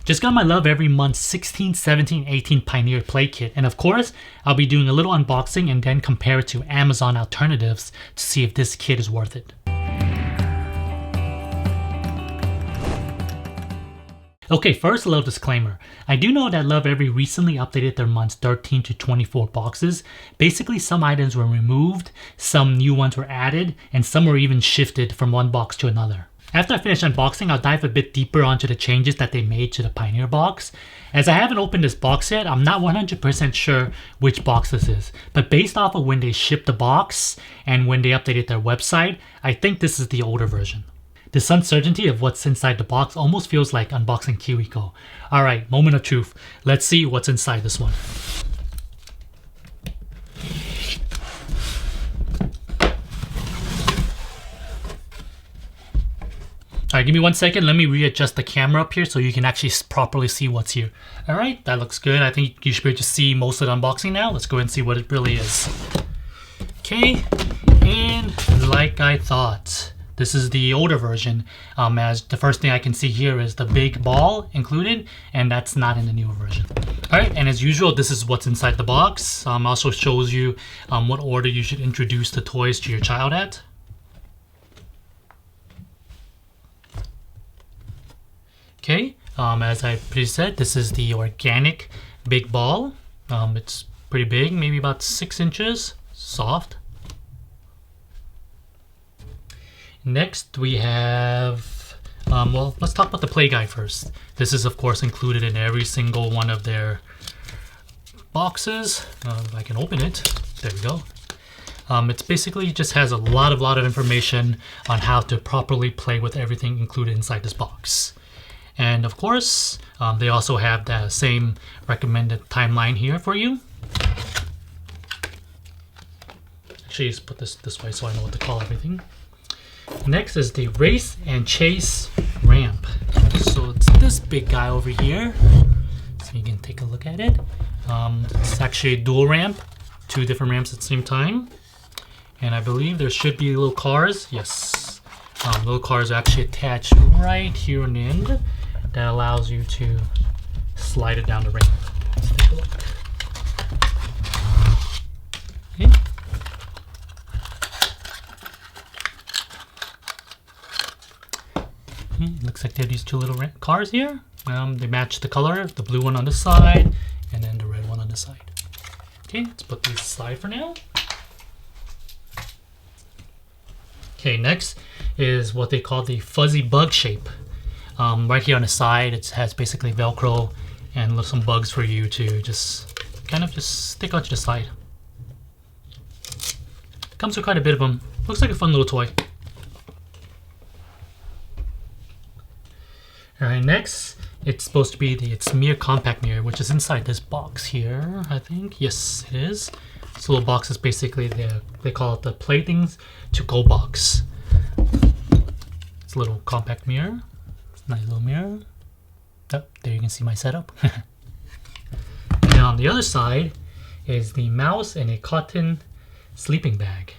Just got my Lovevery month 16, 17, 18 Pioneer Play Kit, and of course, I'll be doing a little unboxing and then compare it to Amazon alternatives to see if this kit is worth it. Okay, first a little disclaimer. I do know that Lovevery recently updated their months 13 to 24 boxes. Basically, some items were removed, some new ones were added, and some were even shifted from one box to another. After I finish unboxing, I'll dive a bit deeper onto the changes that they made to the Pioneer box. As I haven't opened this box yet, I'm not 100% sure which box this is, but based off of when they shipped the box and when they updated their website, I think this is the older version. This uncertainty of what's inside the box almost feels like unboxing KiwiCo. Alright, moment of truth. Let's see what's inside this one. Alright, give me 1 second. Let me readjust the camera up here so you can actually properly see what's here. Alright, that looks good. I think you should be able to see most of the unboxing now. Let's go ahead and see what it really is. Okay, and like I thought, this is the older version, as the first thing I can see here is the big ball included, and that's not in the newer version. Alright, and as usual, this is what's inside the box. Also shows you what order you should introduce the toys to your child at. Okay, as I previously said, this is the organic big ball. It's pretty big, maybe about 6 inches, soft. Next we have, well, let's talk about the play guide first. This is of course included in every single one of their boxes. If I can open it, there we go. It's basically just has a lot of information on how to properly play with everything included inside this box. And of course, they also have the same recommended timeline here for you. Actually, just put this way so I know what to call everything. Next is the race and chase ramp. So it's this big guy over here. So you can take a look at it. It's actually a dual ramp, 2 different ramps at the same time. And I believe there should be little cars. Yes, little cars are actually attached right here on the end. That allows you to slide it down the ramp. Let's take a look. Okay. Looks like they have these 2 little cars here. They match the color, the blue one on the side and then the red one on the side. Okay, let's put these aside for now. Okay, next is what they call the fuzzy bug shape. Right here on the side, it has basically Velcro and some bugs for you to just kind of just stick out to the side. Comes with quite a bit of them. Looks like a fun little toy. Alright, next, it's supposed to be the mirror compact mirror, which is inside this box here, I think. Yes, it is. This little box is basically they call it the Playthings to Go box. It's a little compact mirror. Nice little mirror. Oh, there you can see my setup. And on the other side is the mouse and a cotton sleeping bag.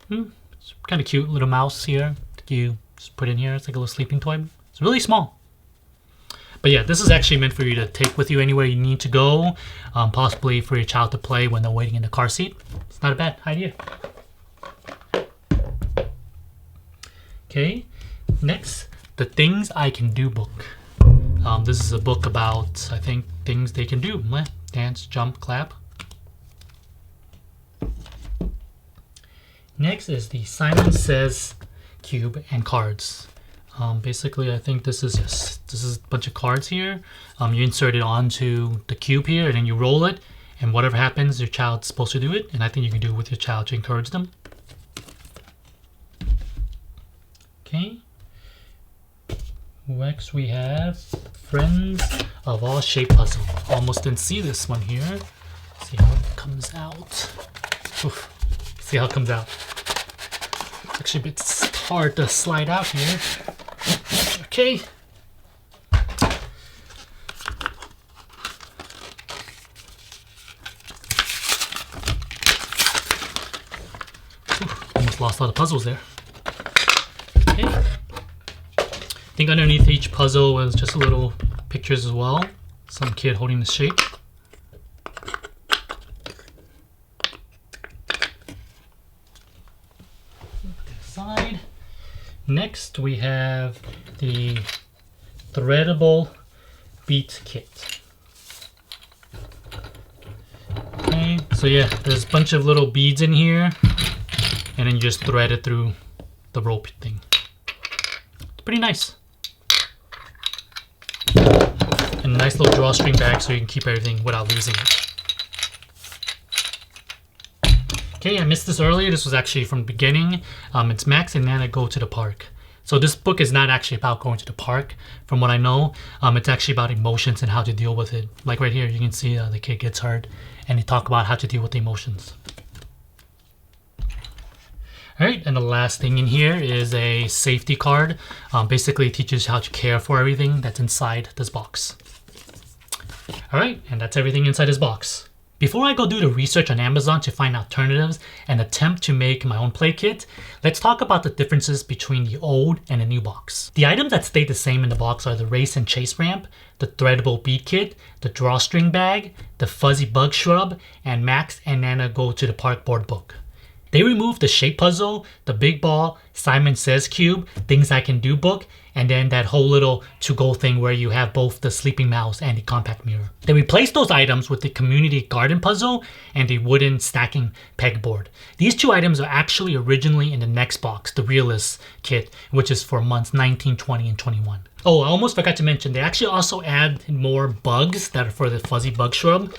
It's kind of cute little mouse here that you just put in here. It's like a little sleeping toy. It's really small. But yeah, this is actually meant for you to take with you anywhere you need to go, possibly for your child to play when they're waiting in the car seat. It's not a bad idea. Okay, next, the Things I Can Do book. This is a book about, I think, things they can do. Dance, jump, clap. Next is the Simon Says cube and cards. Basically, I think this is a bunch of cards here. You insert it onto the cube here, and then you roll it, and whatever happens, your child's supposed to do it. And I think you can do it with your child to encourage them. Okay. Next, we have Friends of All Shape Puzzle. Almost didn't see this one here. Let's see how it comes out. Oof. See how it comes out. It's actually a bit hard to slide out here. Okay. Almost lost all the puzzles there. Okay. I think underneath each puzzle was just a little pictures as well. Some kid holding the shape. Side. Next we have the Threadable Beats Kit. Okay, so yeah, there's a bunch of little beads in here, and then you just thread it through the rope thing. It's pretty nice. And a nice little drawstring bag so you can keep everything without losing it. Okay, I missed this earlier. This was actually from the beginning. It's Max and Nana Go to the Park. So this book is not actually about going to the park, from what I know. It's actually about emotions and how to deal with it. Like right here, you can see the kid gets hurt, and they talk about how to deal with the emotions. Alright, and the last thing in here is a safety card. Basically it teaches how to care for everything that's inside this box. Alright, and that's everything inside this box. Before I go do the research on Amazon to find alternatives and attempt to make my own play kit, let's talk about the differences between the old and the new box. The items that stay the same in the box are the race and chase ramp, the threadable bead kit, the drawstring bag, the fuzzy bug shrub, and Max and Nana Go to the Park board book. They removed the shape puzzle, the big ball, Simon Says cube, things I can do book, and then that whole little to-go thing where you have both the sleeping mouse and the compact mirror. They replaced those items with the community garden puzzle and the wooden stacking pegboard. These two items are actually originally in the next box, the realist kit, which is for months 19, 20, and 21. Oh, I almost forgot to mention, they actually also add more bugs that are for the fuzzy bug shrub.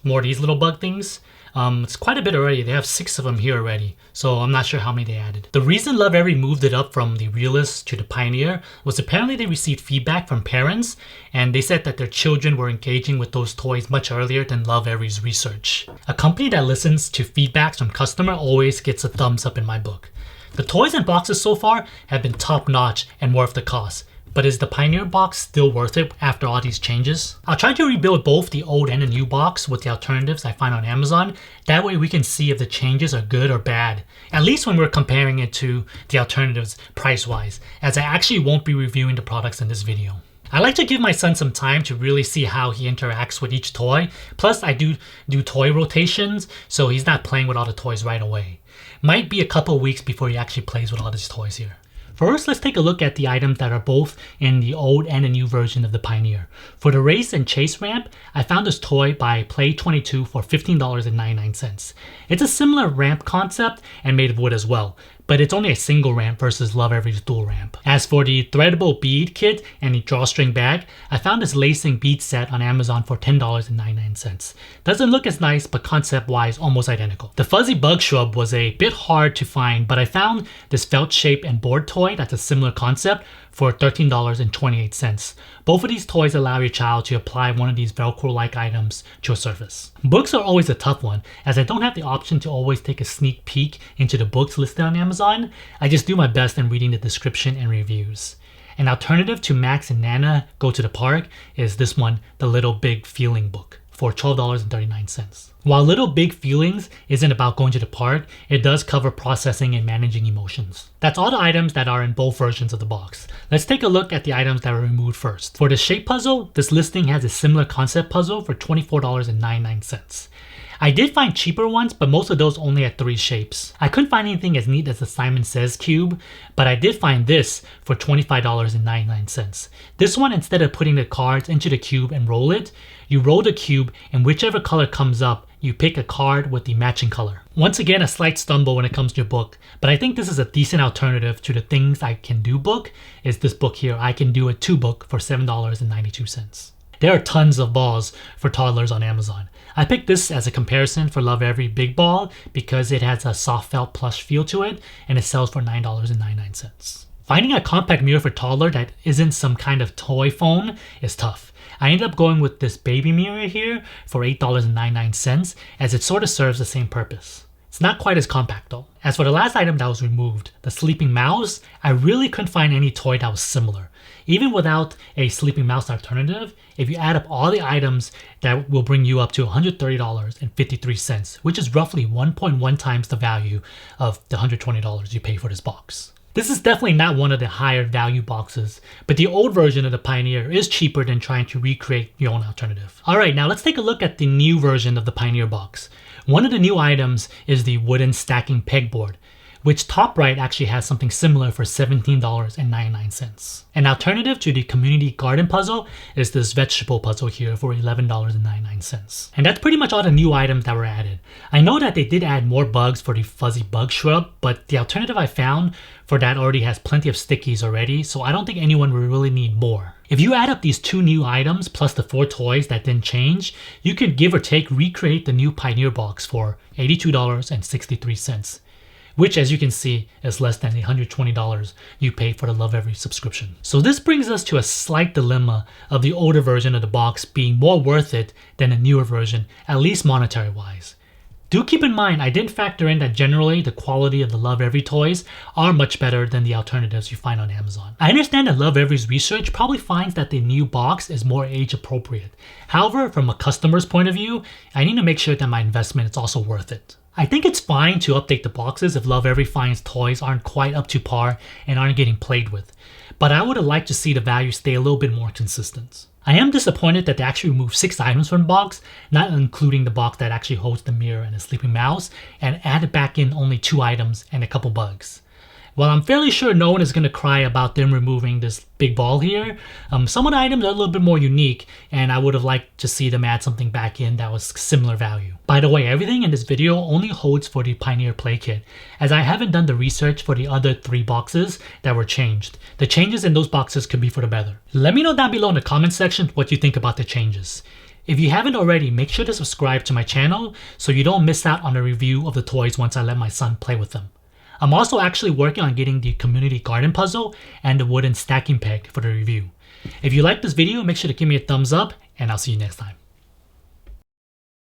More of these little bug things. It's quite a bit already. They have 6 of them here already, so I'm not sure how many they added. The reason Lovevery moved it up from the Realist to the Pioneer was apparently they received feedback from parents, and they said that their children were engaging with those toys much earlier than Lovevery's research. A company that listens to feedbacks from customer always gets a thumbs up in my book. The toys and boxes so far have been top notch and worth the cost. But is the Pioneer box still worth it after all these changes? I'll try to rebuild both the old and the new box with the alternatives I find on Amazon. That way we can see if the changes are good or bad, at least when we're comparing it to the alternatives price-wise, as I actually won't be reviewing the products in this video. I like to give my son some time to really see how he interacts with each toy. Plus I do toy rotations, so he's not playing with all the toys right away. Might be a couple weeks before he actually plays with all these toys here. First, let's take a look at the items that are both in the old and the new version of the Pioneer. For the race and chase ramp, I found this toy by Play22 for $15.99. It's a similar ramp concept and made of wood as well, but it's only a single ramp versus Lovevery's dual ramp. As for the threadable bead kit and the drawstring bag, I found this lacing bead set on Amazon for $10.99. Doesn't look as nice, but concept-wise almost identical. The fuzzy bug shrub was a bit hard to find, but I found this felt shape and board toy that's a similar concept for $13.28. Both of these toys allow your child to apply one of these Velcro-like items to a surface. Books are always a tough one, as I don't have the option to always take a sneak peek into the books listed on Amazon. I just do my best in reading the description and reviews. An alternative to Max and Nana Go to the Park is this one, the Little Big Feeling book, for $12.39. While Little Big Feelings isn't about going to the park, it does cover processing and managing emotions. That's all the items that are in both versions of the box. Let's take a look at the items that were removed first. For the shape puzzle, this listing has a similar concept puzzle for $24.99. I did find cheaper ones, but most of those only had 3 shapes. I couldn't find anything as neat as the Simon Says cube, but I did find this for $25.99. This one, instead of putting the cards into the cube and roll it, you roll the cube and whichever color comes up, you pick a card with the matching color. Once again, a slight stumble when it comes to your book, but I think this is a decent alternative to the Things I Can Do book, is this book here, I Can Do It 2 book for $7.92. There are tons of balls for toddlers on Amazon. I picked this as a comparison for Lovevery Big Ball because it has a soft felt plush feel to it and it sells for $9.99. Finding a compact mirror for toddler that isn't some kind of toy phone is tough. I ended up going with this baby mirror here for $8.99 as it sort of serves the same purpose. It's not quite as compact though. As for the last item that was removed, the sleeping mouse, I really couldn't find any toy that was similar. Even without a sleeping mouse alternative, if you add up all the items, that will bring you up to $130.53, which is roughly 1.1 times the value of the $120 you pay for this box. This is definitely not one of the higher value boxes, but the old version of the Pioneer is cheaper than trying to recreate your own alternative. Alright, now let's take a look at the new version of the Pioneer box. One of the new items is the wooden stacking pegboard, which top right actually has something similar for $17.99. An alternative to the community garden puzzle is this vegetable puzzle here for $11.99. And that's pretty much all the new items that were added. I know that they did add more bugs for the fuzzy bug shrub, but the alternative I found for that already has plenty of stickies already, so I don't think anyone will really need more. If you add up these 2 new items plus the 4 toys that didn't change, you could give or take recreate the new Pioneer box for $82.63. which as you can see is less than the $120 you pay for the Lovevery subscription. So this brings us to a slight dilemma of the older version of the box being more worth it than a newer version, at least monetary wise. Do keep in mind I didn't factor in that generally the quality of the Lovevery toys are much better than the alternatives you find on Amazon. I understand that Lovevery's research probably finds that the new box is more age appropriate. However, from a customer's point of view, I need to make sure that my investment is also worth it. I think it's fine to update the boxes if Lovevery finds toys aren't quite up to par and aren't getting played with, but I would have liked to see the value stay a little bit more consistent. I am disappointed that they actually removed 6 items from the box, not including the box that actually holds the mirror and a sleeping mouse, and added back in only 2 items and a couple bugs. While I'm fairly sure no one is going to cry about them removing this big ball here, some of the items are a little bit more unique, and I would have liked to see them add something back in that was similar value. By the way, everything in this video only holds for the Pioneer Play Kit, as I haven't done the research for the other 3 boxes that were changed. The changes in those boxes could be for the better. Let me know down below in the comment section what you think about the changes. If you haven't already, make sure to subscribe to my channel so you don't miss out on a review of the toys once I let my son play with them. I'm also actually working on getting the community garden puzzle and the wooden stacking peg for the review. If you like this video, make sure to give me a thumbs up, and I'll see you next time.